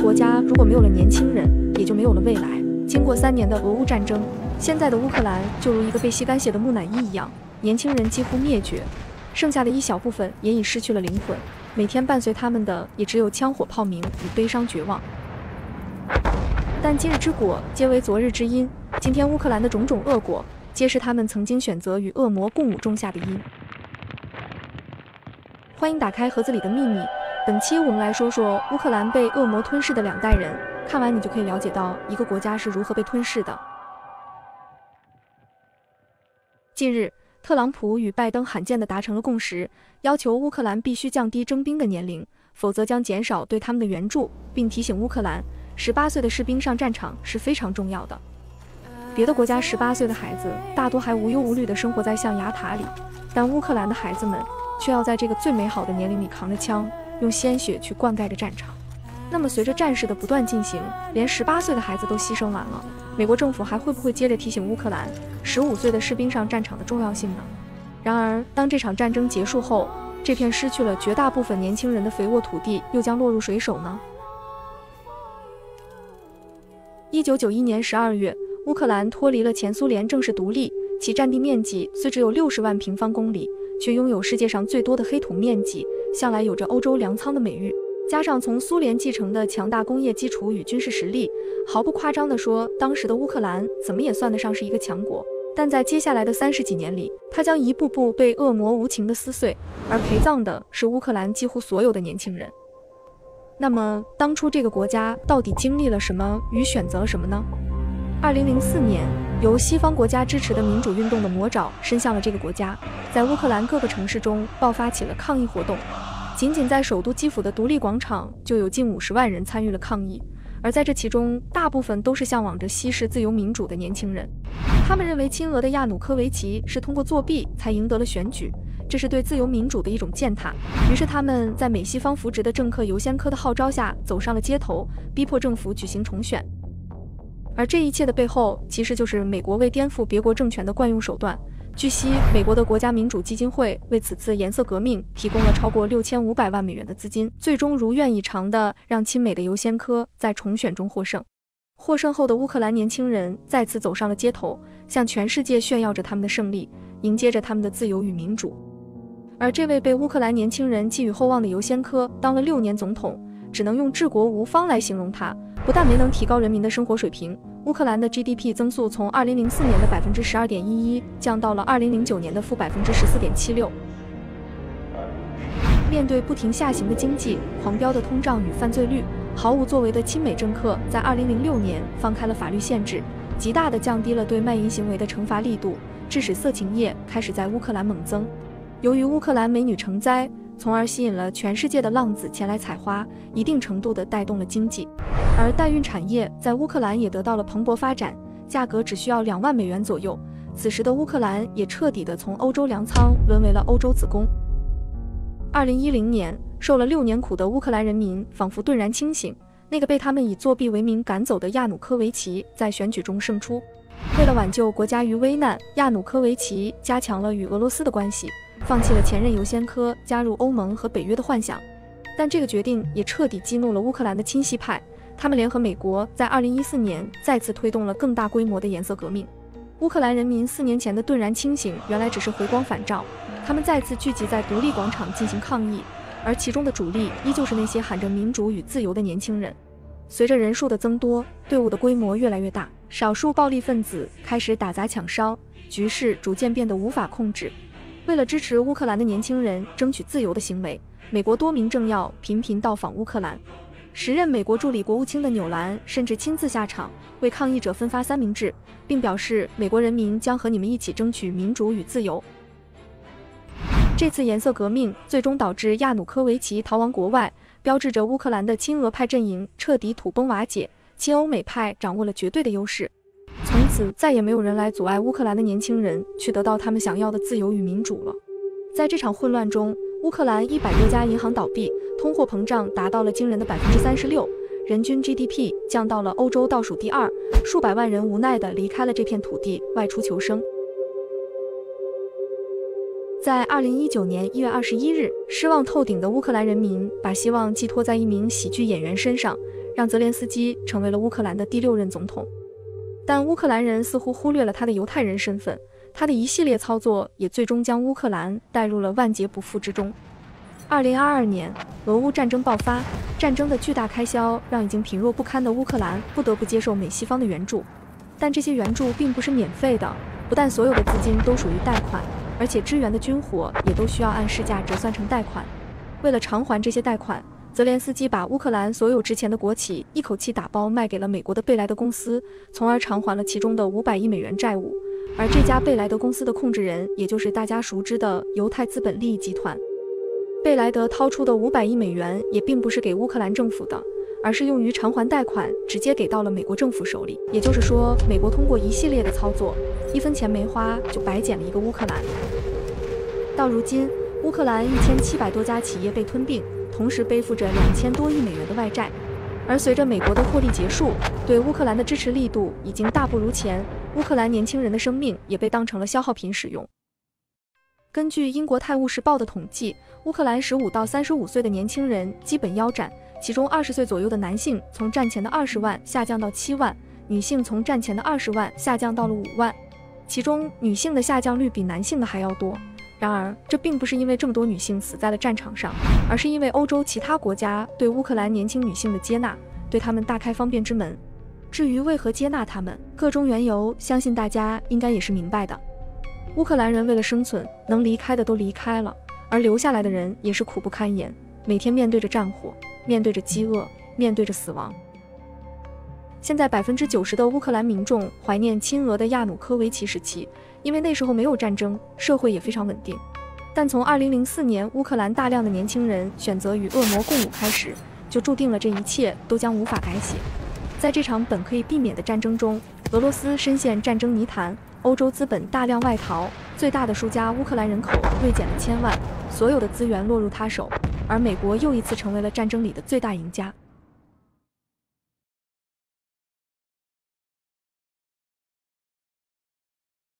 国家如果没有了年轻人，也就没有了未来。经过3年的俄乌战争，现在的乌克兰就如一个被吸干血的木乃伊一样，年轻人几乎灭绝，剩下的一小部分也已失去了灵魂。每天伴随他们的也只有枪火炮鸣与悲伤绝望。但今日之果皆为昨日之因，今天乌克兰的种种恶果，皆是他们曾经选择与恶魔共舞种下的因。欢迎打开盒子里的秘密。本期我们来说说乌克兰被恶魔吞噬的2代人，看完你就可以了解到一个国家是如何被吞噬的。近日，特朗普与拜登罕见地达成了共识，要求乌克兰必须降低征兵的年龄，否则将减少对他们的援助，并提醒乌克兰18岁的士兵上战场是非常重要的。别的国家18岁的孩子大多还无忧无虑地生活在象牙塔里，但乌克兰的孩子们却要在这个最美好的年龄里扛着枪，用鲜血去灌溉着战场。那么随着战事的不断进行，连18岁的孩子都牺牲完了，美国政府还会不会接着提醒乌克兰15岁的士兵上战场的重要性呢？然而，当这场战争结束后，这片失去了绝大部分年轻人的肥沃土地又将落入谁手呢？1991年12月，乌克兰脱离了前苏联，正式独立，其占地面积虽只有60万平方公里，却拥有世界上最多的黑土面积，向来有着欧洲粮仓的美誉。加上从苏联继承的强大工业基础与军事实力，毫不夸张地说，当时的乌克兰怎么也算得上是一个强国。但在接下来的30几年里，它将一步步被恶魔无情地撕碎，而陪葬的是乌克兰几乎所有的年轻人。那么，当初这个国家到底经历了什么与选择了什么呢？2004年，由西方国家支持的民主运动的魔爪伸向了这个国家，在乌克兰各个城市中爆发起了抗议活动。仅仅在首都基辅的独立广场就有近50万人参与了抗议，而在这其中，大部分都是向往着西式自由民主的年轻人。他们认为亲俄的亚努科维奇是通过作弊才赢得了选举，这是对自由民主的一种践踏。于是他们在美西方扶植的政客尤先科的号召下走上了街头，逼迫政府举行重选。而这一切的背后，其实就是美国为颠覆别国政权的惯用手段。据悉，美国的国家民主基金会为此次颜色革命提供了超过6500万美元的资金，最终如愿以偿地让亲美的尤先科在重选中获胜。获胜后的乌克兰年轻人再次走上了街头，向全世界炫耀着他们的胜利，迎接着他们的自由与民主。而这位被乌克兰年轻人寄予厚望的尤先科当了6年总统，只能用治国无方来形容他。不但没能提高人民的生活水平，乌克兰的 GDP 增速从2004年的 12.11% 降到了2009年的负 14.76%。面对不停下行的经济、狂飙的通胀与犯罪率，毫无作为的亲美政客在2006年放开了法律限制，极大地降低了对卖淫行为的惩罚力度，致使色情业开始在乌克兰猛增。由于乌克兰美女成灾，从而吸引了全世界的浪子前来采花，一定程度地带动了经济。而代孕产业在乌克兰也得到了蓬勃发展，价格只需要2万美元左右。此时的乌克兰也彻底地从欧洲粮仓沦为了欧洲子宫。2010年，受了6年苦的乌克兰人民仿佛顿然清醒，那个被他们以作弊为名赶走的亚努科维奇在选举中胜出。为了挽救国家于危难，亚努科维奇加强了与俄罗斯的关系，放弃了前任尤先科加入欧盟和北约的幻想。但这个决定也彻底激怒了乌克兰的亲西派，他们联合美国在2014年再次推动了更大规模的颜色革命。乌克兰人民4年前的顿然清醒，原来只是回光返照，他们再次聚集在独立广场进行抗议，而其中的主力依旧是那些喊着民主与自由的年轻人。随着人数的增多，队伍的规模越来越大，少数暴力分子开始打砸抢烧，局势逐渐变得无法控制。为了支持乌克兰的年轻人争取自由的行为，美国多名政要频频到访乌克兰。时任美国助理国务卿的纽兰甚至亲自下场，为抗议者分发三明治，并表示美国人民将和你们一起争取民主与自由。这次颜色革命最终导致亚努科维奇逃亡国外，标志着乌克兰的亲俄派阵营彻底土崩瓦解，亲欧美派掌握了绝对的优势。从此再也没有人来阻碍乌克兰的年轻人去得到他们想要的自由与民主了。在这场混乱中，乌克兰100多家银行倒闭，通货膨胀达到了惊人的36%，人均 GDP 降到了欧洲倒数第2，数百万人无奈地离开了这片土地，外出求生。在2019年1月21日，失望透顶的乌克兰人民把希望寄托在一名喜剧演员身上，让泽连斯基成为了乌克兰的第6任总统。但乌克兰人似乎忽略了他的犹太人身份，他的一系列操作也最终将乌克兰带入了万劫不复之中。2022年，俄乌战争爆发，战争的巨大开销让已经贫弱不堪的乌克兰不得不接受美西方的援助，但这些援助并不是免费的，不但所有的资金都属于贷款，而且支援的军火也都需要按市价折算成贷款。为了偿还这些贷款，泽连斯基把乌克兰所有值钱的国企一口气打包卖给了美国的贝莱德公司，从而偿还了其中的500亿美元债务。而这家贝莱德公司的控制人，也就是大家熟知的犹太资本利益集团。贝莱德掏出的500亿美元也并不是给乌克兰政府的，而是用于偿还贷款，直接给到了美国政府手里。也就是说，美国通过一系列的操作，1分钱没花就白捡了一个乌克兰。到如今，乌克兰1700多家企业被吞并，同时背负着2000多亿美元的外债。而随着美国的获利结束，对乌克兰的支持力度已经大不如前，乌克兰年轻人的生命也被当成了消耗品使用。根据英国《泰晤士报》的统计，乌克兰15到35岁的年轻人基本腰斩，其中20岁左右的男性从战前的20万下降到7万，女性从战前的20万下降到了5万，其中女性的下降率比男性的还要多。然而，这并不是因为这么多女性死在了战场上，而是因为欧洲其他国家对乌克兰年轻女性的接纳，对她们大开方便之门。至于为何接纳她们，个中缘由，相信大家应该也是明白的。乌克兰人为了生存，能离开的都离开了，而留下来的人也是苦不堪言，每天面对着战火，面对着饥饿，面对着死亡。现在90%的乌克兰民众怀念亲俄的亚努科维奇时期，因为那时候没有战争，社会也非常稳定。但从2004年乌克兰大量的年轻人选择与恶魔共舞开始，就注定了这一切都将无法改写。在这场本可以避免的战争中，俄罗斯深陷战争泥潭，欧洲资本大量外逃，最大的输家乌克兰人口锐减了1000万，所有的资源落入他手，而美国又一次成为了战争里的最大赢家。